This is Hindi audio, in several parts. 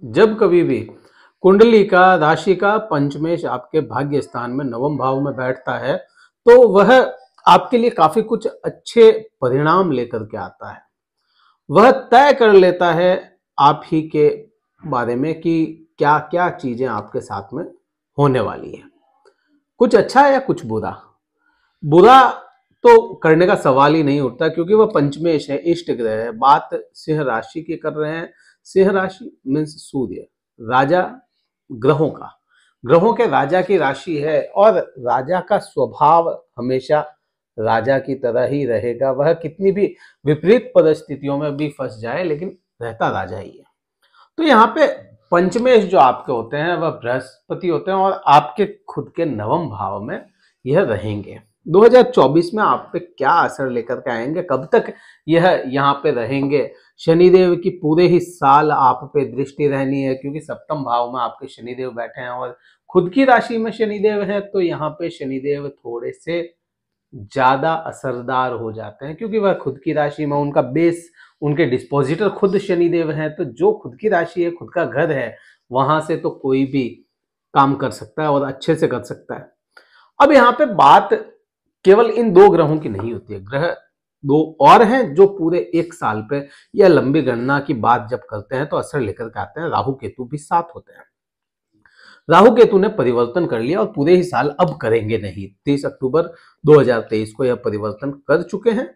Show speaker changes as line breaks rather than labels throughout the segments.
जब कभी भी कुंडली का राशि का पंचमेश आपके भाग्य स्थान में नवम भाव में बैठता है तो वह आपके लिए काफी कुछ अच्छे परिणाम लेकर के आता है। वह तय कर लेता है आप ही के बारे में कि क्या क्या चीजें आपके साथ में होने वाली है, कुछ अच्छा है या कुछ बुरा। बुरा तो करने का सवाल ही नहीं उठता क्योंकि वह पंचमेश है, इष्ट ग्रह है। बात सिंह राशि की कर रहे हैं। सिंह राशि मीन्स सूर्य, राजा ग्रहों का, ग्रहों के राजा की राशि है और राजा का स्वभाव हमेशा राजा की तरह ही रहेगा। वह कितनी भी विपरीत परिस्थितियों में भी फंस जाए लेकिन रहता राजा ही है। तो यहाँ पे पंचमेश जो आपके होते हैं वह बृहस्पति होते हैं और आपके खुद के नवम भाव में यह रहेंगे। 2024 में आप पे क्या असर लेकर के आएंगे, कब तक यह यहाँ पे रहेंगे। शनिदेव की पूरे ही साल आप पे दृष्टि रहनी है क्योंकि सप्तम भाव में आपके शनिदेव बैठे हैं और खुद की राशि में शनिदेव है। तो यहाँ पे शनिदेव थोड़े से ज्यादा असरदार हो जाते हैं क्योंकि वह खुद की राशि में, उनका बेस, उनके डिस्पोजिटर खुद शनिदेव हैं। तो जो खुद की राशि है, खुद का घर है, वहां से तो कोई भी काम कर सकता है और अच्छे से कर सकता है। अब यहाँ पे बात केवल इन दो ग्रहों की नहीं होती है, ग्रह दो और हैं जो पूरे एक साल पे या लंबी गणना की बात जब करते हैं तो असर लेकर के आते हैं। राहु केतु भी साथ होते हैं। राहु केतु ने परिवर्तन कर लिया और पूरे ही साल अब करेंगे नहीं। 30 अक्टूबर 2023 को यह परिवर्तन कर चुके हैं।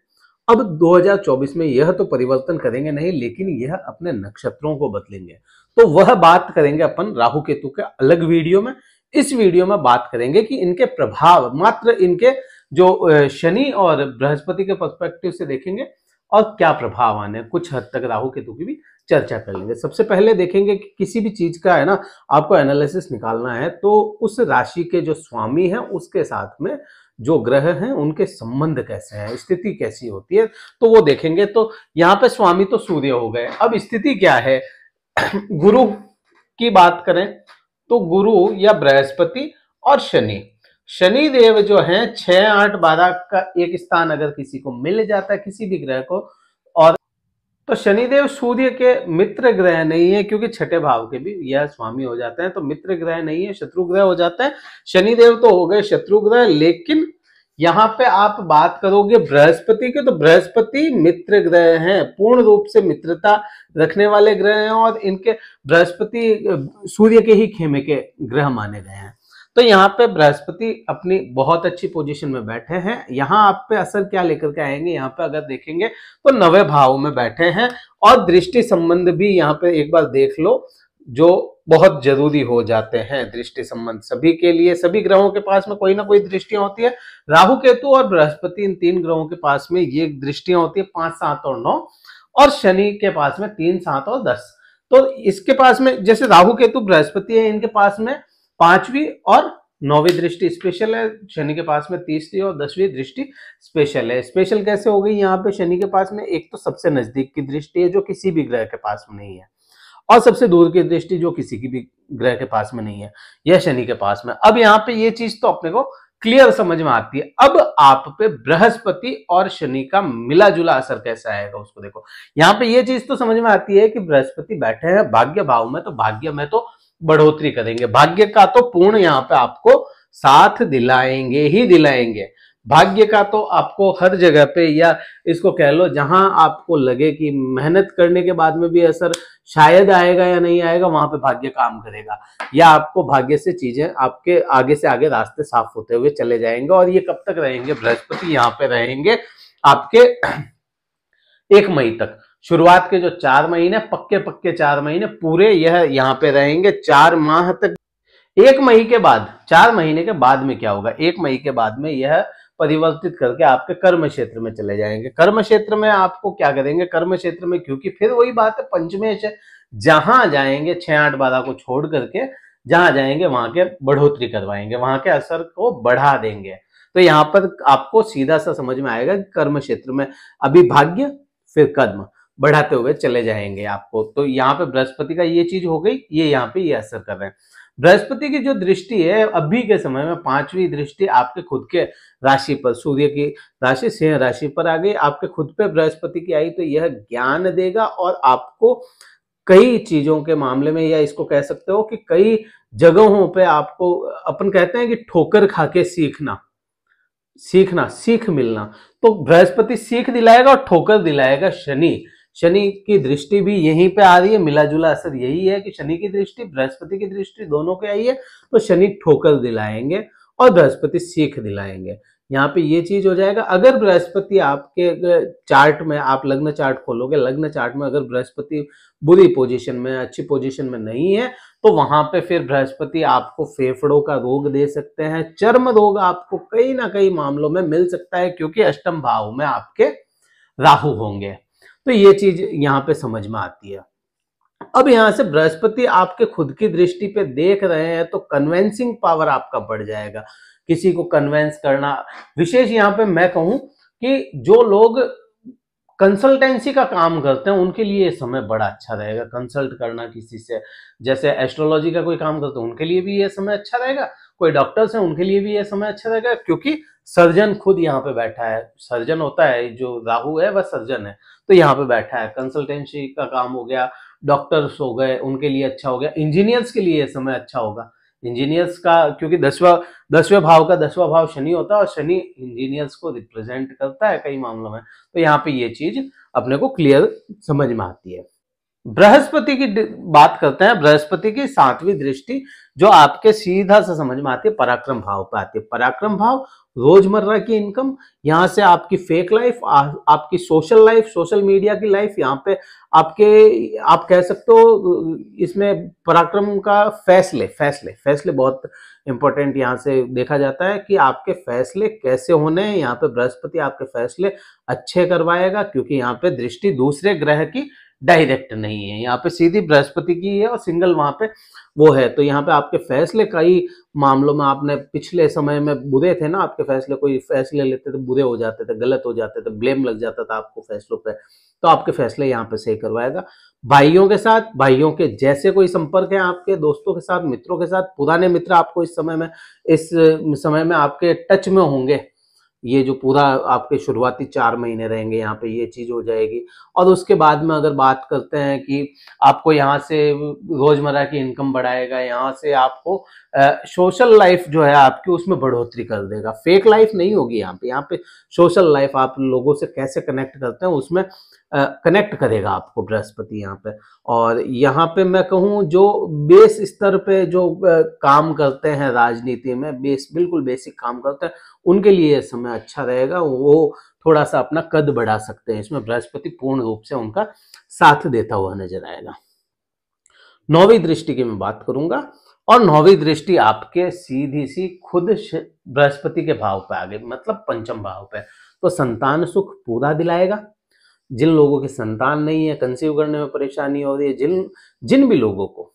अब 2024 में यह तो परिवर्तन करेंगे नहीं लेकिन यह अपने नक्षत्रों को बदलेंगे। तो वह बात करेंगे अपन राहु केतु के अलग वीडियो में। इस वीडियो में बात करेंगे कि इनके प्रभाव, मात्र इनके जो शनि और बृहस्पति के पर्सपेक्टिव से देखेंगे और क्या प्रभाव आने, कुछ हद तक राहु केतु की भी चर्चा कर लेंगे। सबसे पहले देखेंगे कि किसी भी चीज का है ना, आपको एनालिसिस निकालना है तो उस राशि के जो स्वामी हैं उसके साथ में जो ग्रह हैं उनके संबंध कैसे हैं, स्थिति कैसी होती है, तो वो देखेंगे। तो यहाँ पे स्वामी तो सूर्य हो गए, अब स्थिति क्या है। गुरु की बात करें तो गुरु या बृहस्पति और शनि, शनि देव जो हैं 6, 8, 12 का एक स्थान अगर किसी को मिल जाता है किसी भी ग्रह को, और तो शनिदेव सूर्य के मित्र ग्रह नहीं है क्योंकि छठे भाव के भी यह स्वामी हो जाते हैं, तो मित्र ग्रह नहीं है, शत्रु ग्रह हो जाता है। शनिदेव तो हो गए शत्रु ग्रह। लेकिन यहाँ पे आप बात करोगे बृहस्पति के, तो बृहस्पति मित्र ग्रह हैं, पूर्ण रूप से मित्रता रखने वाले ग्रह हैं और इनके बृहस्पति सूर्य के ही खेमे के ग्रह माने गए हैं। तो यहाँ पे बृहस्पति अपनी बहुत अच्छी पोजीशन में बैठे हैं। यहाँ आप पे असर क्या लेकर के आएंगे, यहाँ पे अगर देखेंगे तो 9वें भाव में बैठे हैं और दृष्टि संबंध भी यहाँ पे एक बार देख लो, जो बहुत जरूरी हो जाते हैं। दृष्टि संबंध सभी के लिए, सभी ग्रहों के पास में कोई ना कोई दृष्टियां होती है। राहु केतु और बृहस्पति इन तीन ग्रहों के पास में ये दृष्टियां होती है 5, 7 और 9, और शनि के पास में 3, 7 और 10। तो इसके पास में जैसे राहु केतु बृहस्पति है, इनके पास में 5वीं और 9वीं दृष्टि स्पेशल है, शनि के पास में 30वीं और 10वीं दृष्टि स्पेशल है। स्पेशल कैसे हो गई, यहाँ पे शनि के पास में एक तो सबसे नजदीक की दृष्टि है जो किसी भी ग्रह के पास में नहीं है, और सबसे दूर की दृष्टि जो किसी की भी ग्रह के पास में नहीं है, यह शनि के पास में। अब यहाँ पे ये चीज तो अपने को क्लियर समझ में आती है। अब आप पे बृहस्पति और शनि का मिला जुला असर कैसा आएगा उसको देखो। यहाँ पे ये चीज तो समझ में आती है कि बृहस्पति बैठे हैं भाग्य भाव में, तो भाग्य में तो बढ़ोतरी करेंगे, भाग्य का तो पूर्ण यहाँ पे आपको साथ दिलाएंगे ही दिलाएंगे। भाग्य का तो आपको हर जगह पे, या इसको कह लो जहां आपको लगे कि मेहनत करने के बाद में भी असर शायद आएगा या नहीं आएगा, वहां पे भाग्य काम करेगा, या आपको भाग्य से चीजें आपके आगे से आगे रास्ते साफ होते हुए चले जाएंगे। और ये कब तक रहेंगे, बृहस्पति यहाँ पे रहेंगे आपके 1 मई तक। शुरुआत के जो 4 महीने, पक्के 4 महीने पूरे यह यहाँ पे रहेंगे 4 माह तक। 1 मई के बाद, 4 महीने के बाद में क्या होगा, 1 मई के बाद में यह परिवर्तित करके आपके कर्म क्षेत्र में चले जाएंगे। कर्म क्षेत्र में आपको क्या करेंगे, कर्म क्षेत्र में क्योंकि फिर वही बात है, पंचमेश है, जहां जाएंगे 6, 8, 12 को छोड़ करके जहां जाएंगे वहां के बढ़ोतरी करवाएंगे, वहां के असर को बढ़ा देंगे। तो यहाँ पर आपको सीधा सा समझ में आएगा कि कर्म क्षेत्र में अभी भाग्य फिर कर्म बढ़ाते हुए चले जाएंगे आपको। तो यहाँ पे बृहस्पति का ये चीज हो गई, ये यहाँ पे ये असर कर रहे हैं। बृहस्पति की जो दृष्टि है अभी के समय में 5वीं दृष्टि आपके खुद के राशि पर, सूर्य की राशि सिंह राशि पर आ गई, आपके खुद पे बृहस्पति की आई, तो यह ज्ञान देगा और आपको कई चीजों के मामले में, या इसको कह सकते हो कि कई जगहों पे आपको, अपन कहते हैं कि ठोकर खा के सीख मिलना, तो बृहस्पति सीख दिलाएगा और ठोकर दिलाएगा शनि। शनि की दृष्टि भी यहीं पे आ रही है, मिला जुला असर यही है कि शनि की दृष्टि बृहस्पति की दृष्टि दोनों पे आई है, तो शनि ठोकर दिलाएंगे और बृहस्पति सीख दिलाएंगे। यहाँ पे ये चीज हो जाएगा। अगर बृहस्पति आपके चार्ट में, आप लग्न चार्ट खोलोगे, लग्न चार्ट में अगर बृहस्पति बुरी पोजीशन में, अच्छी पोजीशन में नहीं है, तो वहां पे फिर बृहस्पति आपको फेफड़ों का रोग दे सकते हैं, चर्म रोग आपको कई ना कई मामलों में मिल सकता है, क्योंकि अष्टम भाव में आपके राहु होंगे। तो ये चीज यहाँ पे समझ में आती है। अब यहां से बृहस्पति आपके खुद की दृष्टि पे देख रहे हैं, तो कन्वेंसिंग पावर आपका बढ़ जाएगा, किसी को कन्वेंस करना। विशेष यहाँ पे मैं कहूं कि जो लोग कंसल्टेंसी का काम करते हैं उनके लिए ये समय बड़ा अच्छा रहेगा। कंसल्ट करना किसी से, जैसे एस्ट्रोलॉजी का कोई काम करते हैं उनके लिए भी ये समय अच्छा रहेगा, कोई डॉक्टर्स हैं उनके लिए भी ये समय अच्छा रहेगा, क्योंकि सर्जन खुद यहाँ पे बैठा है। सर्जन होता है, जो राहु है वह सर्जन है, तो यहाँ पे बैठा है। कंसल्टेंसी का काम हो गया, डॉक्टर्स हो गए, उनके लिए अच्छा हो गया। इंजीनियर्स के लिए ये समय अच्छा होगा। इंजीनियर्स का, क्योंकि दसवें भाव का 10वां भाव शनि होता है, और शनि इंजीनियर्स को रिप्रेजेंट करता है कई मामलों में, तो यहाँ पे ये चीज अपने को क्लियर समझ में आती है। बृहस्पति की बात करते हैं। बृहस्पति की 7वीं दृष्टि जो आपके सीधा से समझ में आती है, पराक्रम भाव पे आती है। पराक्रम भाव रोजमर्रा की इनकम, यहाँ से आपकी फेक लाइफ, आपकी सोशल लाइफ, सोशल मीडिया की लाइफ, यहाँ पे आपके, आप कह सकते हो इसमें पराक्रम का फैसले बहुत इंपॉर्टेंट यहाँ से देखा जाता है कि आपके फैसले कैसे होने हैं। यहाँ पे बृहस्पति आपके फैसले अच्छे करवाएगा, क्योंकि यहाँ पे दृष्टि दूसरे ग्रह की डायरेक्ट नहीं है, यहाँ पे सीधी बृहस्पति की है और सिंगल वहां पे वो है। तो यहाँ पे आपके फैसले कई मामलों में, आपने पिछले समय में बुरे थे ना आपके फैसले, कोई फैसले लेते थे बुरे हो जाते थे, गलत हो जाते थे, ब्लेम लग जाता था आपको फैसलों पे, तो आपके फैसले यहाँ पे सही करवाएगा। भाइयों के साथ, भाइयों के जैसे कोई संपर्क है आपके, दोस्तों के साथ, मित्रों के साथ, पुराने मित्र आपको इस समय में आपके टच में होंगे। ये जो पूरा आपके शुरुआती 4 महीने रहेंगे, यहाँ पे ये चीज हो जाएगी। और उसके बाद में अगर बात करते हैं कि आपको यहाँ से रोजमर्रा की इनकम बढ़ाएगा, यहाँ से आपको सोशल लाइफ जो है आपकी उसमें बढ़ोतरी कर देगा। फेक लाइफ नहीं होगी यहाँ पे सोशल लाइफ, आप लोगों से कैसे कनेक्ट करते हैं उसमें कनेक्ट करेगा आपको बृहस्पति यहाँ पे। और यहाँ पे मैं कहूँ जो बेस स्तर पे जो काम करते हैं राजनीति में, बिल्कुल बेसिक काम करते हैं, उनके लिए समय अच्छा रहेगा। वो थोड़ा सा अपना कद बढ़ा सकते हैं, इसमें बृहस्पति पूर्ण रूप से उनका साथ देता हुआ नजर आएगा। 9वीं दृष्टि की मैं बात करूंगा, और 9वीं दृष्टि आपके सीधी सी खुद बृहस्पति के भाव पे आ गई, मतलब पंचम भाव पे। तो संतान सुख पूरा दिलाएगा। जिन लोगों की संतान नहीं है, कंसीव करने में परेशानी हो रही है, जिन भी लोगों को,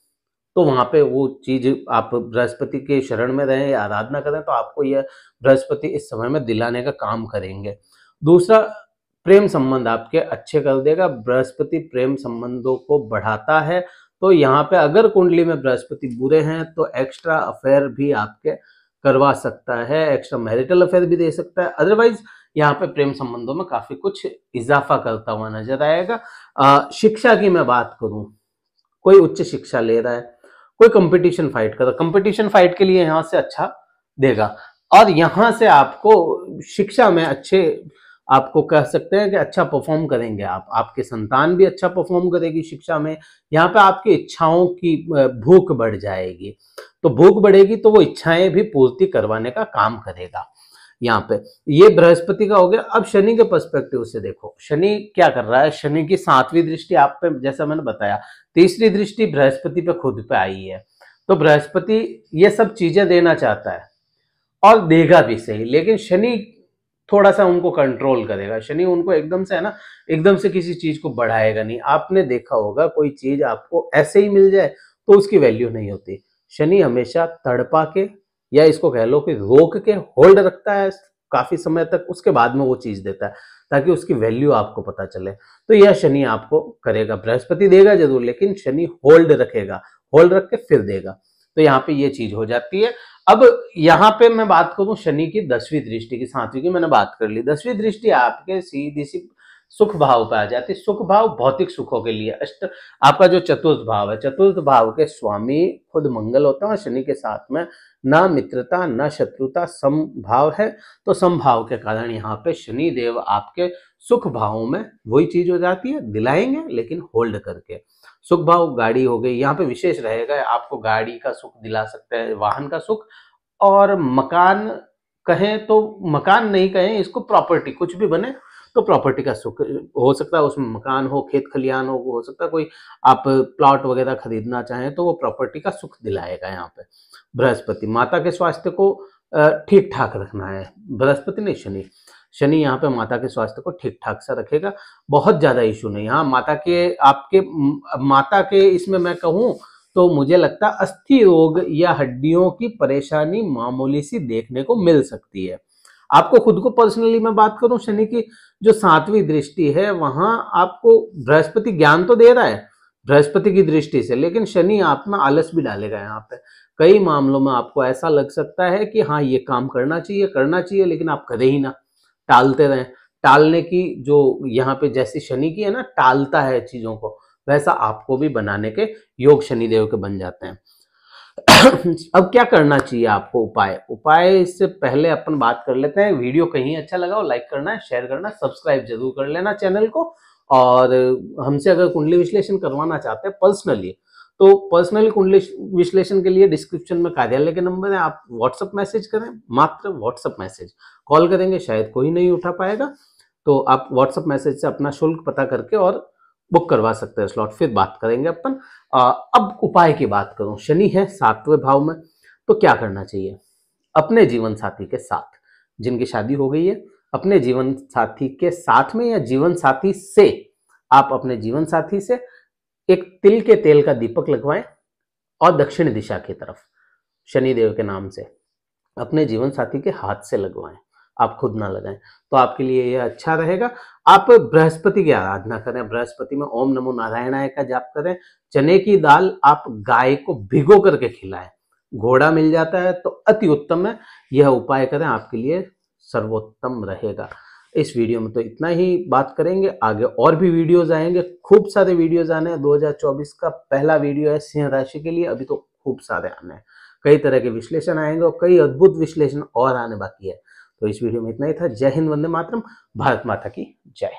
तो वहां पे वो चीज आप बृहस्पति के शरण में रहें या आराधना करें, तो आपको यह बृहस्पति इस समय में दिलाने का काम करेंगे। दूसरा, प्रेम संबंध आपके अच्छे कर देगा। बृहस्पति प्रेम संबंधों को बढ़ाता है, तो यहाँ पे अगर कुंडली में बृहस्पति बुरे हैं तो एक्स्ट्रा अफेयर भी आपके करवा सकता है, एक्स्ट्रा मैरिटल अफेयर भी दे सकता है। अदरवाइज यहाँ पे प्रेम संबंधों में काफी कुछ इजाफा करता हुआ नजर आएगा। शिक्षा की मैं बात करूं, कोई उच्च शिक्षा ले रहा है, कोई कंपटीशन फाइट कर रहा है, कंपटीशन फाइट के लिए यहाँ से अच्छा देगा। और यहाँ से आपको शिक्षा में अच्छे, आपको कह सकते हैं कि अच्छा परफॉर्म करेंगे आप, आपके संतान भी अच्छा परफॉर्म करेगी शिक्षा में। यहाँ पे आपकी इच्छाओं की भूख बढ़ जाएगी, तो भूख बढ़ेगी तो वो इच्छाएं भी पूर्ति करवाने का काम करेगा। यहाँ पे ये बृहस्पति का हो गया। अब शनि के पर्सपेक्टिव से देखो, शनि क्या कर रहा है। शनि की 7वीं दृष्टि आप पे, जैसा मैंने बताया, तीसरी दृष्टि बृहस्पति पे खुद पे आई है। तो बृहस्पति ये सब चीजें देना चाहता है और देगा भी सही, लेकिन शनि थोड़ा सा उनको कंट्रोल करेगा। शनि उनको एकदम से, है ना, एकदम से किसी चीज को बढ़ाएगा नहीं। आपने देखा होगा कोई चीज आपको ऐसे ही मिल जाए तो उसकी वैल्यू नहीं होती। शनि हमेशा तड़पा के, या इसको कह लो कि रोक के होल्ड रखता है काफी समय तक, उसके बाद में वो चीज देता है ताकि उसकी वैल्यू आपको पता चले। तो यह शनि आपको करेगा। बृहस्पति देगा जरूर, लेकिन शनि होल्ड रखेगा, होल्ड रख के फिर देगा। तो यहाँ पे ये चीज हो जाती है। अब यहाँ पे मैं बात करूं शनि की 10वीं दृष्टि की, 7वीं की मैंने बात कर ली। 10वीं दृष्टि आपके सीधी सी सुख भाव पे आ जाती है। सुख भाव भौतिक सुखों के लिए। आपका जो चतुर्थ भाव है, चतुर्थ भाव के स्वामी खुद मंगल होता है और शनि के साथ में ना मित्रता ना शत्रुता, समभाव है। तो समभाव के कारण यहाँ पे शनि देव आपके सुख भाव में वही चीज हो जाती है, दिलाएंगे लेकिन होल्ड करके। सुख भाव गाड़ी हो गई, यहाँ पे विशेष रहेगा, आपको गाड़ी का सुख दिला सकता है, वाहन का सुख, और मकान कहें तो मकान नहीं कहें इसको, प्रॉपर्टी कुछ भी बने तो प्रॉपर्टी का सुख हो सकता है, उसमें मकान हो, खेत खलियान हो सकता है कोई आप प्लॉट वगैरह खरीदना चाहें तो वो प्रॉपर्टी का सुख दिलाएगा। यहाँ पे बृहस्पति, माता के स्वास्थ्य को ठीक ठाक रखना है, बृहस्पति नहीं शनि, शनि यहाँ पे माता के स्वास्थ्य को ठीक ठाक सा रखेगा, बहुत ज्यादा इशू नहीं। हाँ माता के आपके माता के इसमें मैं कहूँ तो मुझे लगता है अस्थि रोग या हड्डियों की परेशानी मामूली सी देखने को मिल सकती है। आपको खुद को पर्सनली मैं बात करूं, शनि की जो 7वीं दृष्टि है वहां आपको बृहस्पति ज्ञान तो दे रहा है बृहस्पति की दृष्टि से, लेकिन शनि आप में आलस भी डालेगा। यहाँ पे कई मामलों में आपको ऐसा लग सकता है कि हाँ ये काम करना चाहिए लेकिन आप करें ही ना, टालते रहें। टालने की जो यहाँ पे जैसी शनि की है ना, टालता है चीजों को, वैसा आपको भी बनाने के योग शनिदेव के बन जाते हैं। अब क्या करना चाहिए आपको, उपाय इससे पहले अपन बात कर लेते हैं। वीडियो कहीं अच्छा लगा हो लाइक करना है, शेयर करना है, सब्सक्राइब जरूर कर लेना चैनल को। और हमसे अगर कुंडली विश्लेषण करवाना चाहते हैं पर्सनली, तो पर्सनली कुंडली विश्लेषण के लिए डिस्क्रिप्शन में कार्यालय के नंबर है, आप व्हाट्सएप मैसेज करें, मात्र व्हाट्सएप मैसेज। कॉल करेंगे शायद कोई नहीं उठा पाएगा, तो आप व्हाट्सएप मैसेज से अपना शुल्क पता करके और बुक करवा सकते हैं स्लॉट, फिर बात करेंगे अपन। अब उपाय की बात करूं, शनि है 7वें भाव में, तो क्या करना चाहिए। अपने जीवन साथी के साथ, जिनकी शादी हो गई है, अपने जीवन साथी के साथ में या जीवन साथी से, आप अपने जीवन साथी से एक तिल के तेल का दीपक लगवाएं और दक्षिण दिशा की तरफ शनिदेव के नाम से अपने जीवन साथी के हाथ से लगवाएं, आप खुद ना लगाएं, तो आपके लिए यह अच्छा रहेगा। आप बृहस्पति की आराधना करें, बृहस्पति में ओम नमो नारायणाय का जाप करें। चने की दाल आप गाय को भिगो करके खिलाएं, घोड़ा मिल जाता है तो अति उत्तम है, यह उपाय करें, आपके लिए सर्वोत्तम रहेगा। इस वीडियो में तो इतना ही बात करेंगे, आगे और भी वीडियोज आएंगे, खूब सारे वीडियोज आने हैं। 2024 का पहला वीडियो है सिंह राशि के लिए, अभी तो खूब सारे आने हैं, कई तरह के विश्लेषण आएंगे और कई अद्भुत विश्लेषण और आने बाकी है। तो इस वीडियो में इतना ही था। जय हिंद, वंदे मातरम, भारत माता की जय।